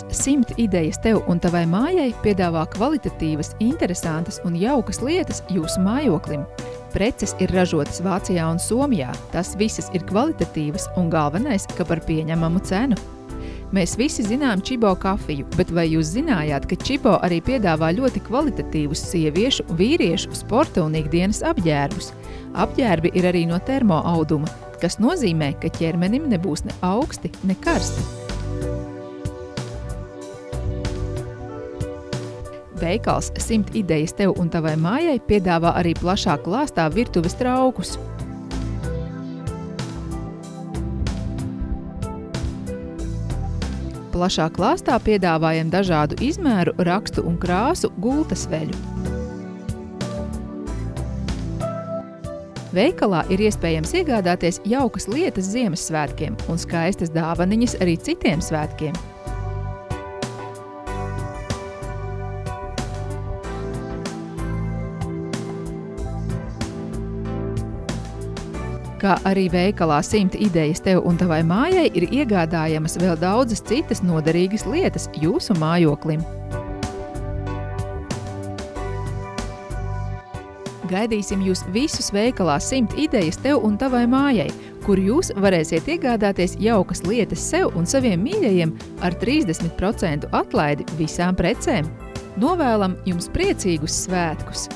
Veikals 100 idejas tev un tavai mājai piedāvā kvalitatīvas, interesantas un jaukas lietas jūsu mājoklim. Preces ir ražotas Vācijā un Somijā, tās visas ir kvalitatīvas un galvenais, ka par pieņemamu cenu. Mēs visi zinām Čibo kafiju, bet vai jūs zinājāt, ka Čibo arī piedāvā ļoti kvalitatīvus sieviešu, vīriešu, sporta un ikdienas apģērbus? Apģērbi ir arī no termoauduma, kas nozīmē, ka ķermenim nebūs ne auksti, ne karsti. Veikals 100 idejas tev un tavai mājai piedāvā arī plašā klāstā virtuves traukus. Plašā klāstā piedāvājam dažādu izmēru, rakstu un krāsu gultas veļu. Veikalā ir iespējams iegādāties jaukas lietas Ziemassvētkiem un skaistas dāvaniņas arī citiem svētkiem. Kā arī veikalā 100 idejas tev un tavai mājai ir iegādājamas vēl daudzas citas noderīgas lietas jūsu mājoklim. Gaidīsim jūs visus veikalā 100 idejas tev un tavai mājai, kur jūs varēsiet iegādāties jaukas lietas sev un saviem mīļajiem ar 30% atlaidi visām precēm. Novēlam jums priecīgus svētkus!